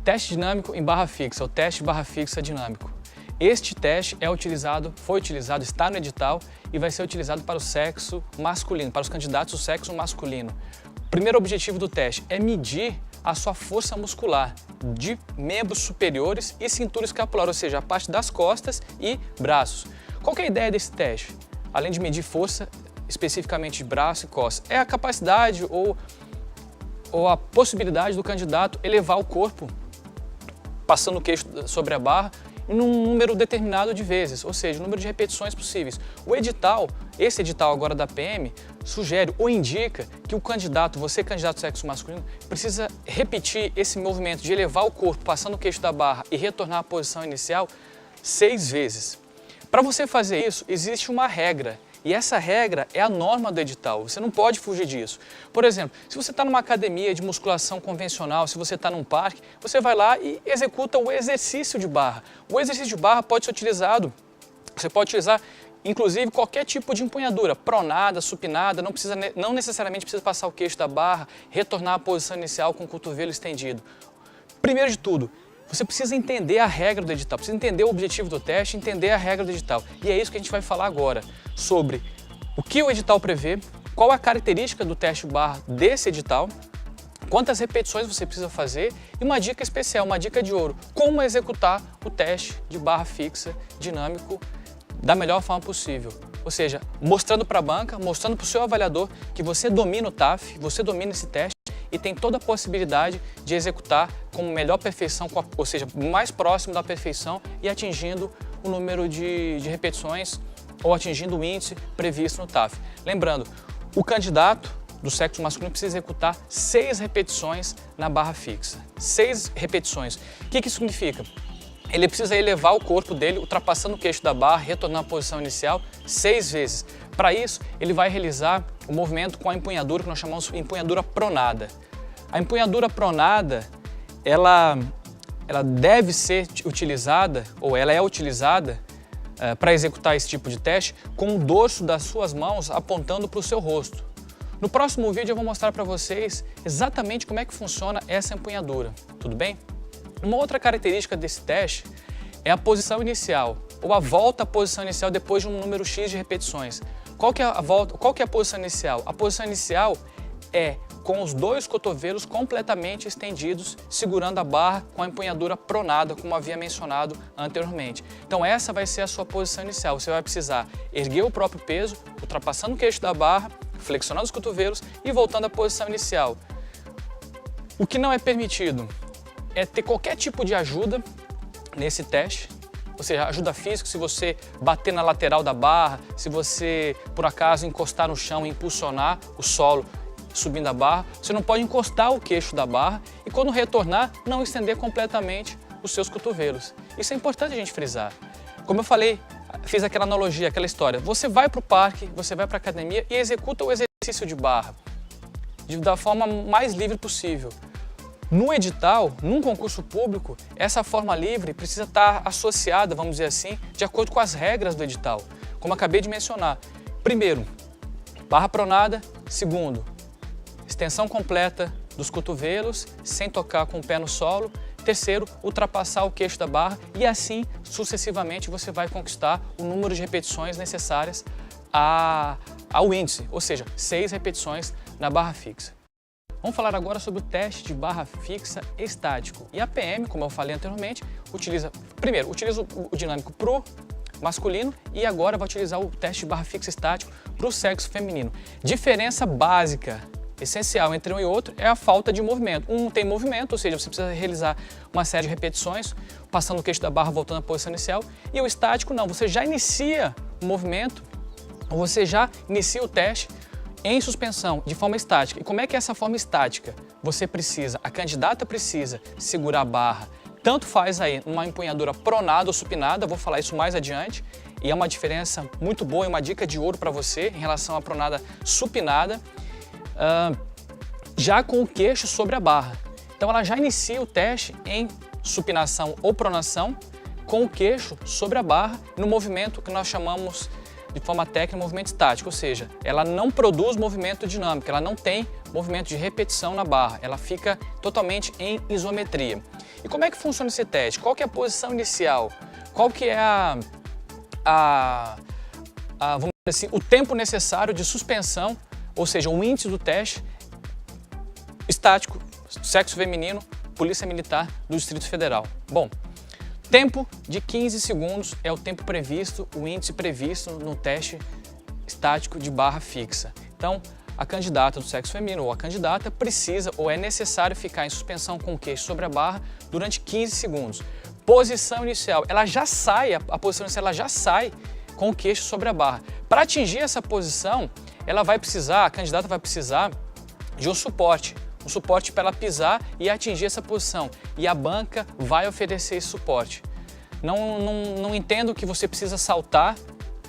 Teste dinâmico em barra fixa, o teste de barra fixa dinâmico. Este teste foi utilizado, está no edital e vai ser utilizado para o sexo masculino, para os candidatos do sexo masculino. O primeiro objetivo do teste é medir a sua força muscular de membros superiores e cintura escapular, ou seja, a parte das costas e braços. Qual que é a ideia desse teste? Além de medir força, especificamente de braço e costas, é a capacidade ou a possibilidade do candidato elevar o corpo, passando o queixo sobre a barra, em um número determinado de vezes, ou seja, o número de repetições possíveis. O edital, esse edital agora da PM, sugere ou indica que o candidato, você candidato do sexo masculino, precisa repetir esse movimento de elevar o corpo, passando o queixo da barra e retornar à posição inicial 6 vezes. Para você fazer isso, existe uma regra. E essa regra é a norma do edital, você não pode fugir disso. Por exemplo, se você está numa academia de musculação convencional, se você está num parque, você vai lá e executa o exercício de barra. O exercício de barra pode ser utilizado, você pode utilizar inclusive qualquer tipo de empunhadura, pronada, supinada, não necessariamente precisa passar o queixo da barra, retornar à posição inicial com o cotovelo estendido. Primeiro de tudo, você precisa entender a regra do edital, precisa entender o objetivo do teste, entender a regra do edital. E é isso que a gente vai falar agora, sobre o que o edital prevê, qual a característica do teste barra desse edital, quantas repetições você precisa fazer e uma dica especial, uma dica de ouro, como executar o teste de barra fixa dinâmico da melhor forma possível. Ou seja, mostrando para a banca, mostrando para o seu avaliador que você domina o TAF, você domina esse teste, e tem toda a possibilidade de executar com melhor perfeição, ou seja, mais próximo da perfeição e atingindo o número de repetições ou atingindo o índice previsto no TAF. Lembrando, o candidato do sexo masculino precisa executar 6 repetições na barra fixa. 6 repetições. O que isso significa? Ele precisa elevar o corpo dele, ultrapassando o queixo da barra, retornando à posição inicial 6 vezes. Para isso, ele vai realizar o movimento com a empunhadura, que nós chamamos de empunhadura pronada. A empunhadura pronada, ela deve ser utilizada, ou ela é utilizada para executar esse tipo de teste, com o dorso das suas mãos apontando para o seu rosto. No próximo vídeo eu vou mostrar para vocês exatamente como é que funciona essa empunhadura, tudo bem? Uma outra característica desse teste é a posição inicial, ou a volta à posição inicial depois de um número X de repetições. Qual que é a posição inicial? A posição inicial é com os 2 cotovelos completamente estendidos, segurando a barra com a empunhadura pronada, como havia mencionado anteriormente. Então essa vai ser a sua posição inicial. Você vai precisar erguer o próprio peso, ultrapassando o queixo da barra, flexionando os cotovelos e voltando à posição inicial. O que não é permitido é ter qualquer tipo de ajuda nesse teste, ou seja, ajuda física, se você bater na lateral da barra, se você, por acaso, encostar no chão e impulsionar o solo subindo a barra, você não pode encostar o queixo da barra e, quando retornar, não estender completamente os seus cotovelos. Isso é importante a gente frisar. Como eu falei, fiz aquela analogia, aquela história, você vai para o parque, você vai para a academia e executa o exercício de barra da forma mais livre possível. No edital, num concurso público, essa forma livre precisa estar associada, vamos dizer assim, de acordo com as regras do edital, como acabei de mencionar. Primeiro, barra pronada. Segundo, extensão completa dos cotovelos, sem tocar com o pé no solo. Terceiro, ultrapassar o queixo da barra e assim, sucessivamente, você vai conquistar o número de repetições necessárias ao índice, ou seja, 6 repetições na barra fixa. Vamos falar agora sobre o teste de barra fixa estático. E a PM, como eu falei anteriormente, utiliza o dinâmico para o masculino e agora vai utilizar o teste de barra fixa estático para o sexo feminino. Diferença básica, essencial entre um e outro é a falta de movimento. Um tem movimento, ou seja, você precisa realizar uma série de repetições, passando o queixo da barra, voltando à posição inicial. E o estático não, você já inicia o movimento, ou você já inicia o teste em suspensão, de forma estática. E como é que é essa forma estática? A candidata precisa segurar a barra, tanto faz aí numa empunhadura pronada ou supinada, vou falar isso mais adiante, e é uma diferença muito boa e uma dica de ouro para você em relação à pronada supinada, já com o queixo sobre a barra. Então ela já inicia o teste em supinação ou pronação, com o queixo sobre a barra, no movimento que nós chamamos de forma técnica, movimento estático, ou seja, ela não produz movimento dinâmico, ela não tem movimento de repetição na barra, ela fica totalmente em isometria. E como é que funciona esse teste? Qual que é a posição inicial? Qual que é vamos dizer assim, o tempo necessário de suspensão, ou seja, o índice do teste estático, sexo feminino, Polícia Militar do Distrito Federal? Bom, tempo de 15 segundos é o tempo previsto, o índice previsto no teste estático de barra fixa. Então, a candidata do sexo feminino ou a candidata precisa ou é necessário ficar em suspensão com o queixo sobre a barra durante 15 segundos. Posição inicial, ela já sai, a posição inicial ela já sai com o queixo sobre a barra. Para atingir essa posição, a candidata vai precisar de um suporte para ela pisar e atingir essa posição. E a banca vai oferecer esse suporte. Não entendo que você precisa saltar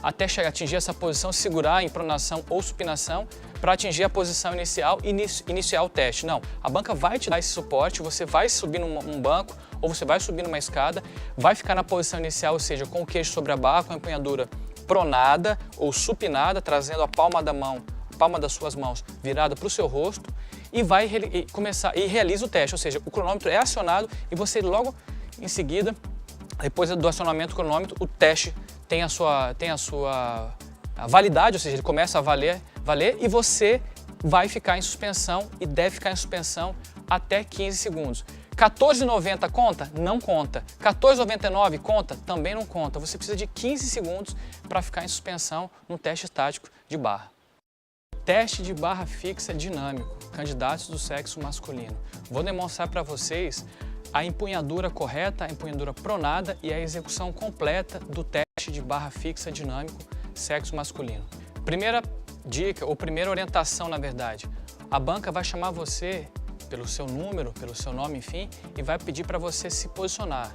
até atingir essa posição, segurar em pronação ou supinação para atingir a posição inicial e iniciar o teste. Não, a banca vai te dar esse suporte, você vai subir num banco ou você vai subir numa escada, vai ficar na posição inicial, ou seja, com o queixo sobre a barra, com a empunhadura pronada ou supinada, trazendo a palma das suas mãos virada para o seu rosto e vai começar e realiza o teste, ou seja, o cronômetro é acionado e você logo em seguida, depois do acionamento do cronômetro, o teste tem a sua validade, ou seja, ele começa a valer e você vai ficar em suspensão e deve ficar em suspensão até 15 segundos. 14,90 conta? Não conta. 14,99 conta? Também não conta. Você precisa de 15 segundos para ficar em suspensão no teste estático de barra. Teste de barra fixa dinâmico, candidatos do sexo masculino. Vou demonstrar para vocês a empunhadura correta, a empunhadura pronada e a execução completa do teste de barra fixa dinâmico sexo masculino. Primeira dica, ou primeira orientação na verdade, a banca vai chamar você pelo seu número, pelo seu nome, enfim, e vai pedir para você se posicionar.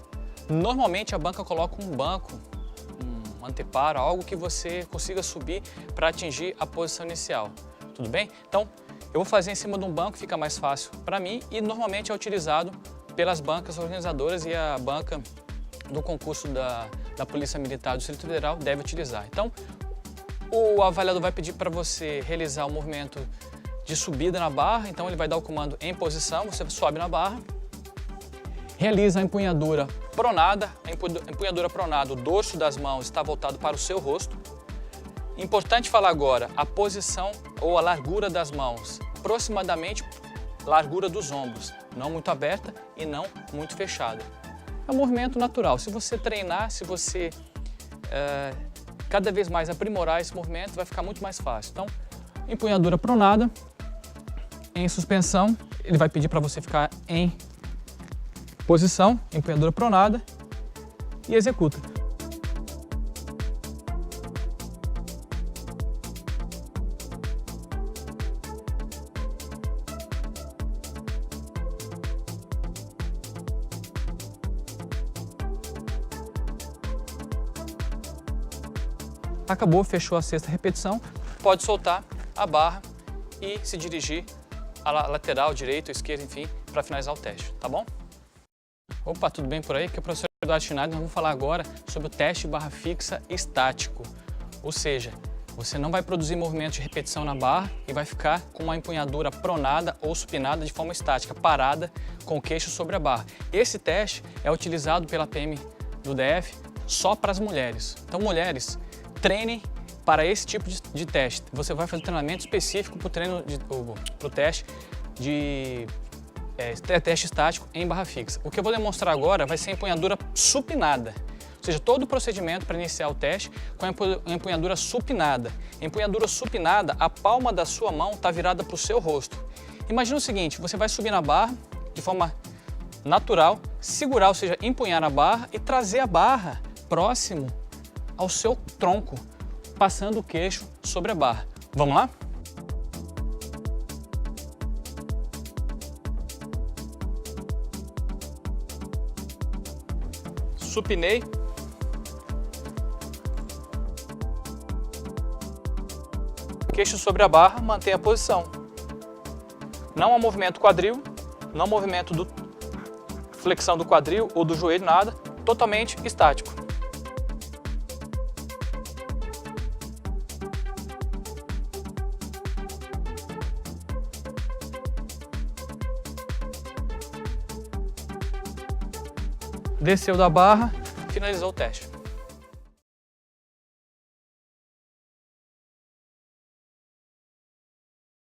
Normalmente a banca coloca um banco, um anteparo, algo que você consiga subir para atingir a posição inicial. Tudo bem? Então, eu vou fazer em cima de um banco, fica mais fácil para mim e normalmente é utilizado pelas bancas organizadoras e a banca do concurso da Polícia Militar do Distrito Federal deve utilizar. Então, o avaliador vai pedir para você realizar o movimento de subida na barra, então ele vai dar o comando em posição, você sobe na barra, realiza a empunhadura pronada, o dorso das mãos está voltado para o seu rosto. Importante falar agora, a posição ou a largura das mãos, aproximadamente largura dos ombros, não muito aberta e não muito fechada. É um movimento natural, se você treinar, se você cada vez mais aprimorar esse movimento, vai ficar muito mais fácil. Então, empunhadura pronada, em suspensão, ele vai pedir para você ficar em posição, empunhadura pronada e executa. Acabou, fechou a sexta repetição, pode soltar a barra e se dirigir à lateral, direita, esquerda, enfim, para finalizar o teste, tá bom? Opa, tudo bem por aí? Aqui é o professor Eduardo Schneider, nós vamos falar agora sobre o teste barra fixa estático, ou seja, você não vai produzir movimento de repetição na barra e vai ficar com uma empunhadura pronada ou supinada de forma estática, parada, com o queixo sobre a barra. Esse teste é utilizado pela PM do DF só para as mulheres. Então, mulheres, treinem para esse tipo de teste. Você vai fazer treinamento específico para o teste teste estático em barra fixa. O que eu vou demonstrar agora vai ser a empunhadura supinada, ou seja, todo o procedimento para iniciar o teste com a empunhadura supinada. Empunhadura supinada, a palma da sua mão está virada para o seu rosto. Imagina o seguinte, você vai subir na barra de forma natural, segurar, ou seja, empunhar a barra e trazer a barra próximo ao seu tronco, passando o queixo sobre a barra. Vamos lá? Supinei. Queixo sobre a barra, mantém a posição. Não há movimento quadril, não há movimento do flexão do quadril ou do joelho, nada, totalmente estático. desceu da barra, finalizou o teste.